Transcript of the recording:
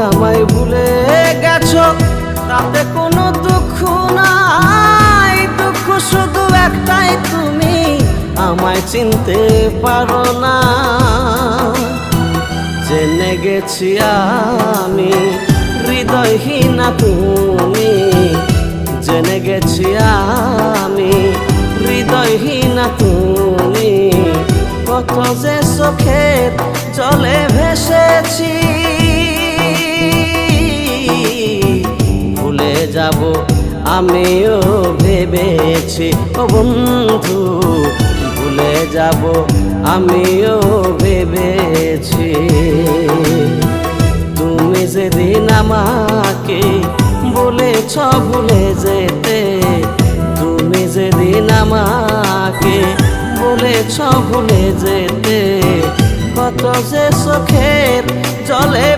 আমায় ভুলে গেছো, তাতে কোনো দুঃখ নাই। দুঃখ শুধু একটাই, তুমি আমায় চিনতে পারো না। জেনে গেছি আমি হৃদয়হীনা তুমি, জেনে গেছি আমি হৃদয়হীনা তুমি। কত যে চোখের জলে ভেসেছি, ভুলে যাব আমিও ভেবেছি। ও বন্ধু, ভুলে যাব আমিও ভেবেছি। তুমি যেদিন আমাকে বলেছ ভুলে যেতে, তুমি যেদিন আমাকে বলেছ ভুলে যেতে, কত যে চোখের জলে